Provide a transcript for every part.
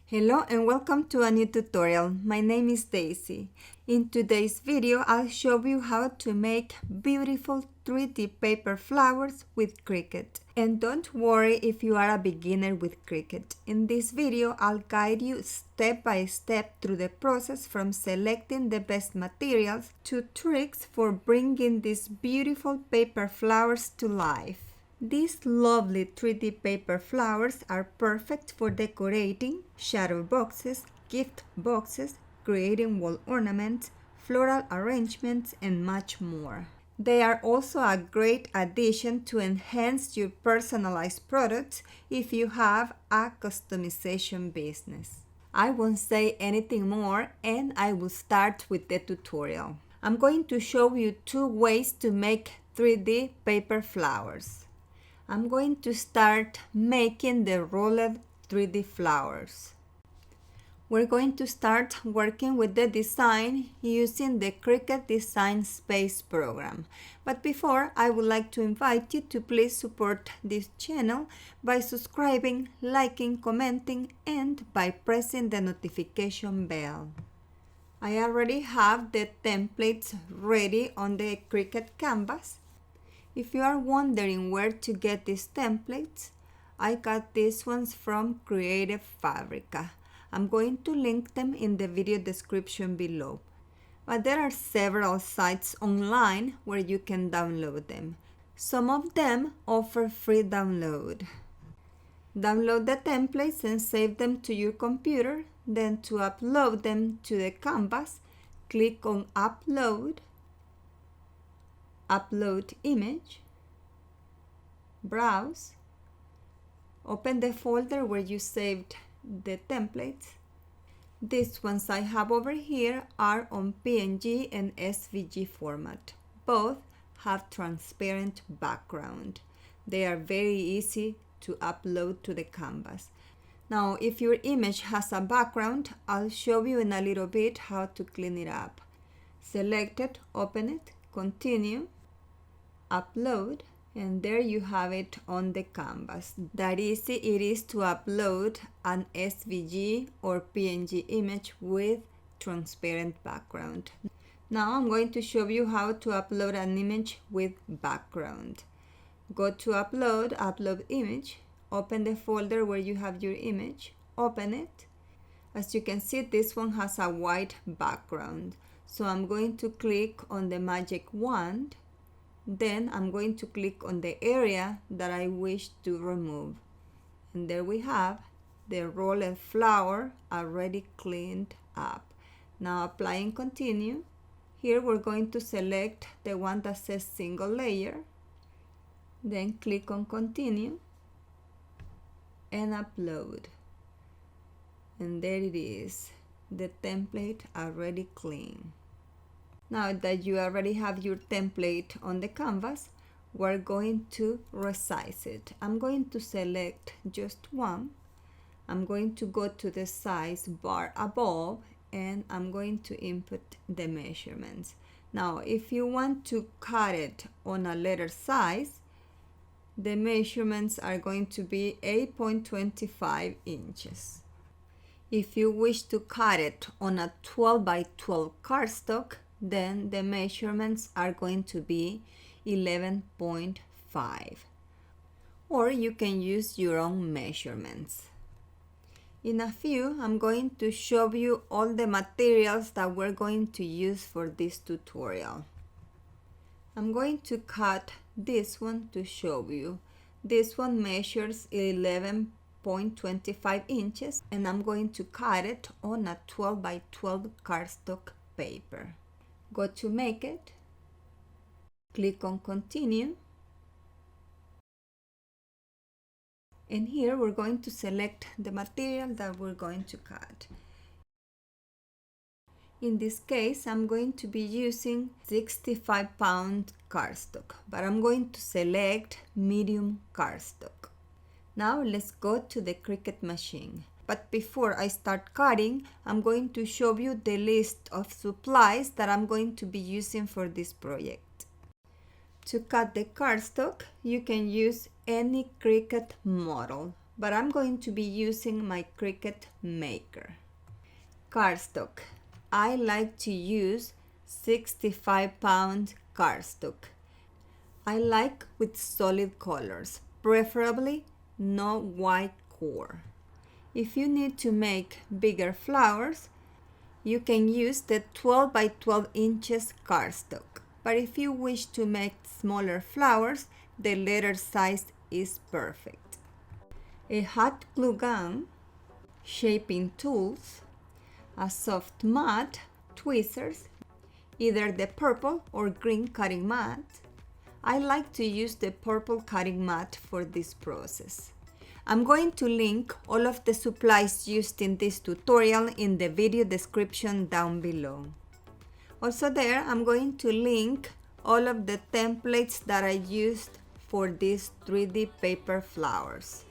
Hello and welcome to a new tutorial. My name is Daisy. In today's video, I'll show you how to make beautiful 3D paper flowers with Cricut. And don't worry if you are a beginner with Cricut. In this video, I'll guide you step by step through the process from selecting the best materials to tricks for bringing these beautiful paper flowers to life. These lovely 3D paper flowers are perfect for decorating shadow boxes, gift boxes, creating wall ornaments, floral arrangements, and much more. They are also a great addition to enhance your personalized products if you have a customization business. I won't say anything more and I will start with the tutorial. I'm going to show you two ways to make 3D paper flowers. I'm going to start making the rolled 3D flowers. We're going to start working with the design using the Cricut Design Space program. But before, I would like to invite you to please support this channel by subscribing, liking, commenting, and by pressing the notification bell. I already have the templates ready on the Cricut canvas. If you are wondering where to get these templates, I got these ones from Creative Fabrica. I'm going to link them in the video description below. But there are several sites online where you can download them. Some of them offer free download. Download the templates and save them to your computer. Then to upload them to the canvas, click on Upload, Upload Image, Browse, open the folder where you saved the templates. These ones I have over here are on PNG and SVG format. Both have transparent background. They are very easy to upload to the canvas. Now, if your image has a background, I'll show you in a little bit how to clean it up. Select it, open it, continue, upload, and there you have it on the canvas. That easy it is to upload an SVG or PNG image with transparent background. Now I'm going to show you how to upload an image with background. Go to upload, upload image, open the folder where you have your image, open it. As you can see, this one has a white background. So I'm going to click on the magic wand. Then I'm going to click on the area that I wish to remove. And there we have the rolled flower already cleaned up. Now apply and continue. Here we're going to select the one that says single layer. Then click on continue and upload. And there it is, the template already clean. Now that you already have your template on the canvas, we're going to resize it. I'm going to select just one. I'm going to go to the size bar above and I'm going to input the measurements. Now, if you want to cut it on a letter size, the measurements are going to be 8.25 inches. If you wish to cut it on a 12 by 12 cardstock, then the measurements are going to be 11.5. Or you can use your own measurements. In a few, I'm going to show you all the materials that we're going to use for this tutorial. I'm going to cut this one to show you. This one measures 11.25 inches and I'm going to cut it on a 12 by 12 cardstock paper. Go to make it, click on continue, and here we're going to select the material that we're going to cut. In this case, I'm going to be using 65-pound cardstock, but I'm going to select medium cardstock. Now let's go to the Cricut machine. But before I start cutting, I'm going to show you the list of supplies that I'm going to be using for this project. To cut the cardstock, you can use any Cricut model, but I'm going to be using my Cricut Maker. Cardstock. I like to use 65-pound cardstock. I like with solid colors, preferably no white core. If you need to make bigger flowers, you can use the 12 by 12 inches cardstock. But if you wish to make smaller flowers, the letter size is perfect. A hot glue gun, shaping tools, a soft mat, tweezers, either the purple or green cutting mat. I like to use the purple cutting mat for this process. I'm going to link all of the supplies used in this tutorial in the video description down below. Also there, I'm going to link all of the templates that I used for these 3D paper flowers.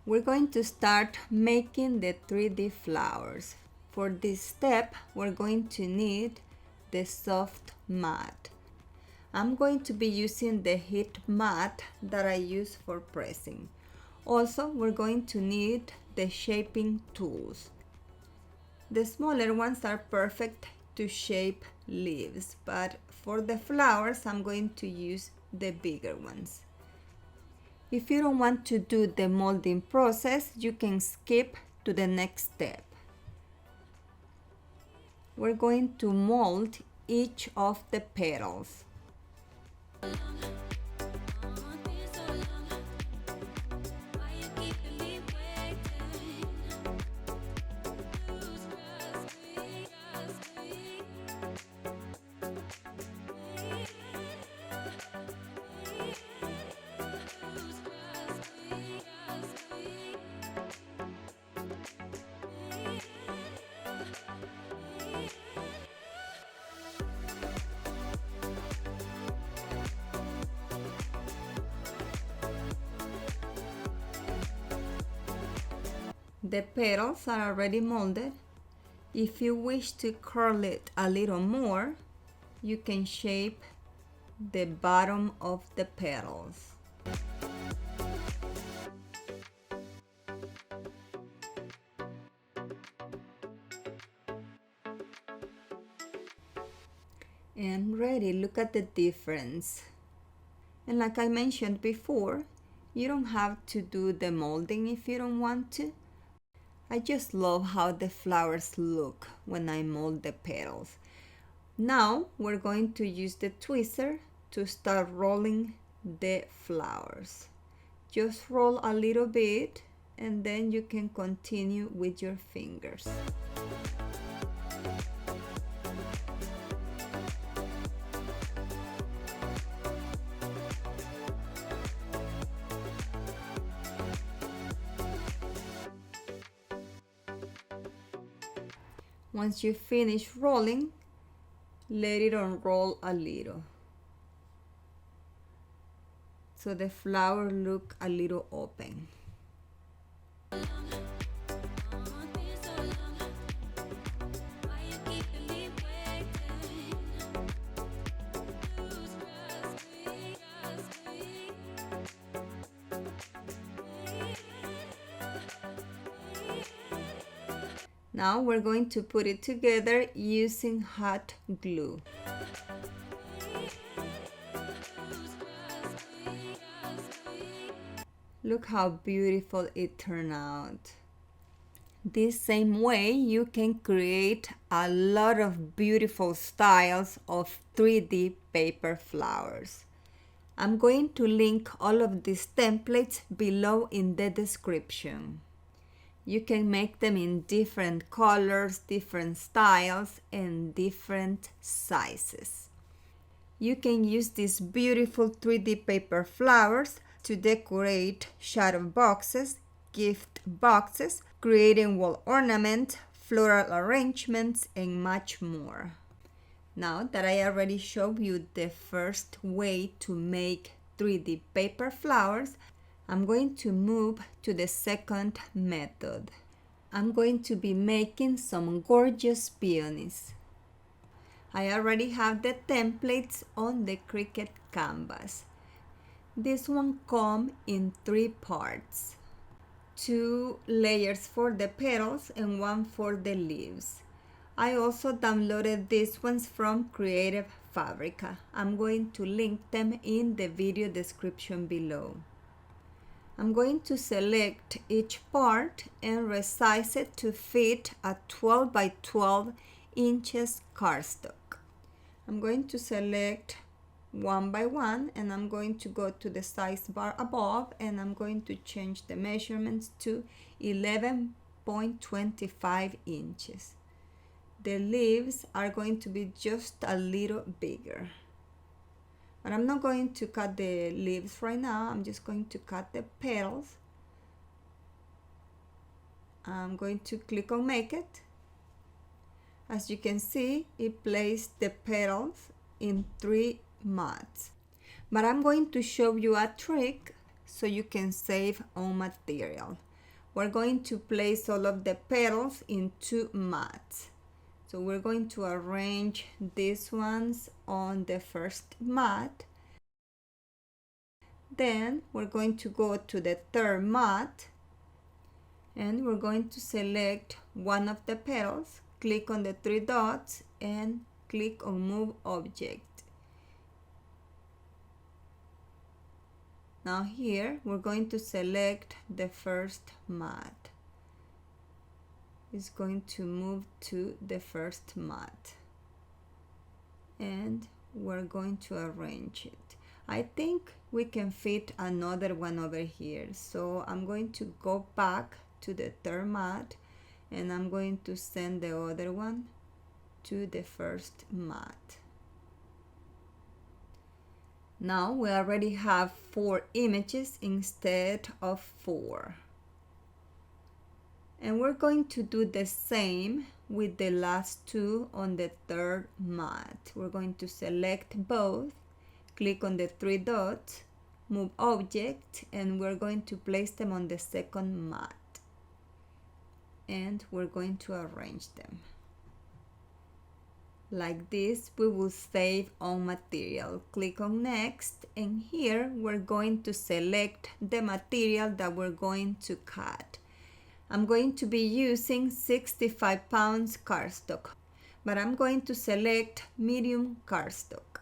We're going to start making the 3D flowers. For this step, we're going to need the soft mat. I'm going to be using the heat mat that I use for pressing. Also, we're going to need the shaping tools. The smaller ones are perfect to shape leaves, but for the flowers, I'm going to use the bigger ones. If you don't want to do the molding process, you can skip to the next step. We're going to mold each of the petals. The petals are already molded. If you wish to curl it a little more, you can shape the bottom of the petals. And ready, look at the difference. And like I mentioned before, you don't have to do the molding if you don't want to. I just love how the flowers look when I mold the petals. Now we're going to use the tweezer to start rolling the flowers. Just roll a little bit and then you can continue with your fingers. Once you finish rolling, let it unroll a little, so the flower look a little open. Now we're going to put it together using hot glue. Look how beautiful it turned out. This same way you can create a lot of beautiful styles of 3D paper flowers. I'm going to link all of these templates below in the description. You can make them in different colors, different styles, and different sizes. You can use these beautiful 3D paper flowers to decorate shadow boxes, gift boxes, creating wall ornaments, floral arrangements, and much more. Now that I already showed you the first way to make 3D paper flowers, I'm going to move to the second method. I'm going to be making some gorgeous peonies. I already have the templates on the Cricut canvas. This one comes in 3 parts. 2 layers for the petals and 1 for the leaves. I also downloaded these ones from Creative Fabrica. I'm going to link them in the video description below. I'm going to select each part and resize it to fit a 12 by 12 inches cardstock. I'm going to select one by one and I'm going to go to the size bar above and I'm going to change the measurements to 11.25 inches. The leaves are going to be just a little bigger. But I'm not going to cut the leaves right now. I'm just going to cut the petals. I'm going to click on Make It. As you can see, it placed the petals in 3 mats. But I'm going to show you a trick so you can save on material. We're going to place all of the petals in 2 mats. So we're going to arrange these ones on the first mat. Then we're going to go to the third mat and we're going to select one of the petals, click on the 3 dots and click on Move Object. Now here we're going to select the first mat. It's going to move to the first mat and we're going to arrange it. I think we can fit another one over here, so I'm going to go back to the third mat and I'm going to send the other one to the first mat. Now we already have 4 images instead of 4. And we're going to do the same with the last 2 on the third mat. We're going to select both, click on the 3 dots, Move Object, and we're going to place them on the second mat. And we're going to arrange them. Like this, we will save on material. Click on Next, and here we're going to select the material that we're going to cut. I'm going to be using 65 pounds cardstock, but I'm going to select medium cardstock.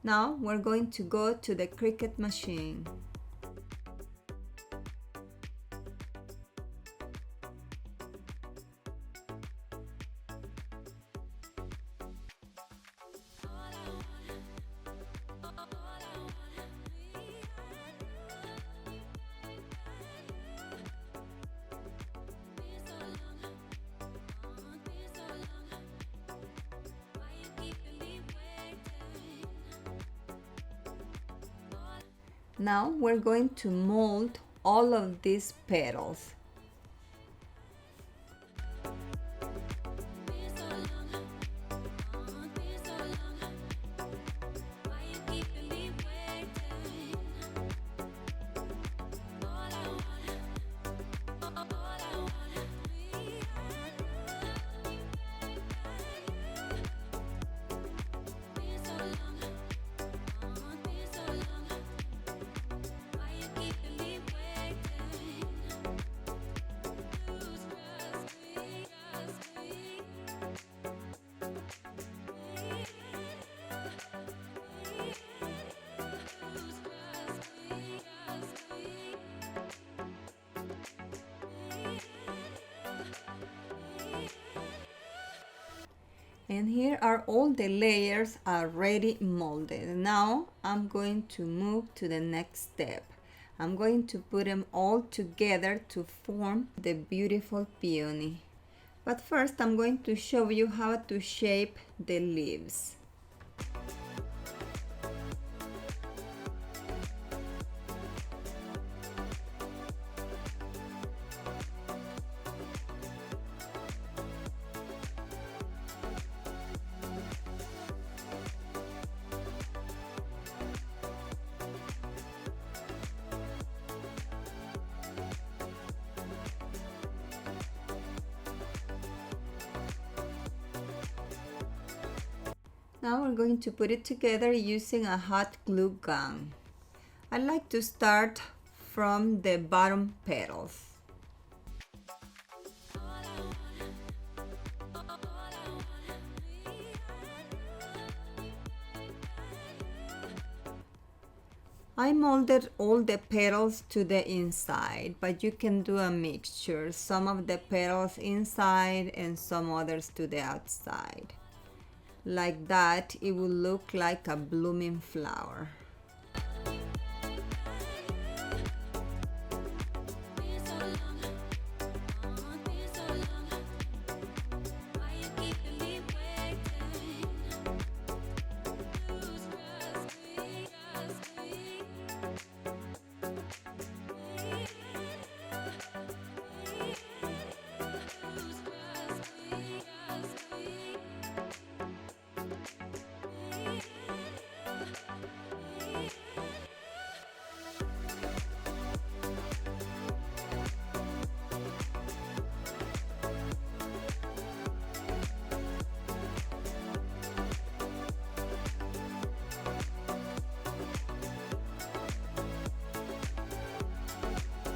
Now we're going to go to the Cricut machine. Now we're going to mold all of these petals. And here are all the layers already molded. Now I'm going to move to the next step. I'm going to put them all together to form the beautiful peony. But first I'm going to show you how to shape the leaves. Now we're going to put it together using a hot glue gun. I like to start from the bottom petals. I molded all the petals to the inside, but you can do a mixture. Some of the petals inside and some others to the outside. Like that, it will look like a blooming flower.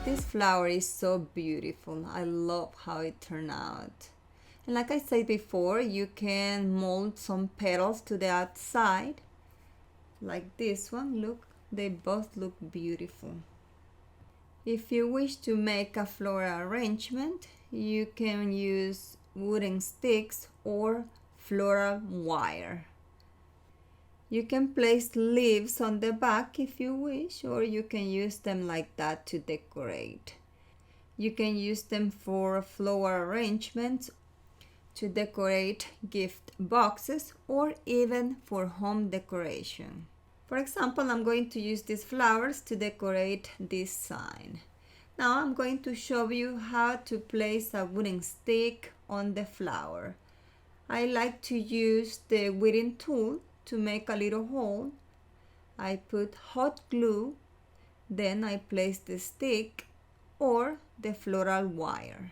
This flower is so beautiful. I love how it turned out. And like I said before, you can mold some petals to the outside. Like this one, look, they both look beautiful. If you wish to make a floral arrangement, you can use wooden sticks or floral wire. You can place leaves on the back if you wish, or you can use them like that to decorate. You can use them for flower arrangements, to decorate gift boxes, or even for home decoration. For example, I'm going to use these flowers to decorate this sign. Now I'm going to show you how to place a wooden stick on the flower. I like to use the weeding tool to make a little hole. I put hot glue, then I place the stick or the floral wire.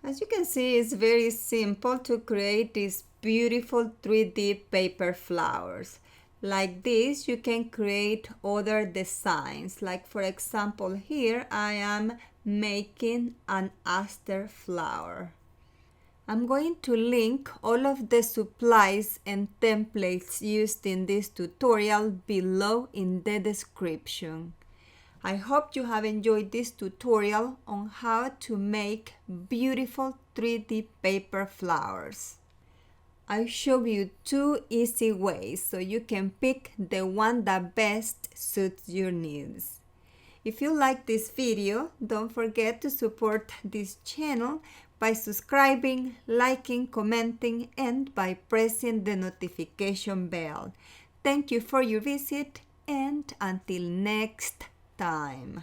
As you can see, it's very simple to create these beautiful 3D paper flowers. Like this, you can create other designs. Like for example, here I am making an aster flower. I'm going to link all of the supplies and templates used in this tutorial below in the description. I hope you have enjoyed this tutorial on how to make beautiful 3D paper flowers. I show you 2 easy ways so you can pick the one that best suits your needs. If you like this video, don't forget to support this channel by subscribing, liking, commenting, and by pressing the notification bell. Thank you for your visit, and until next time.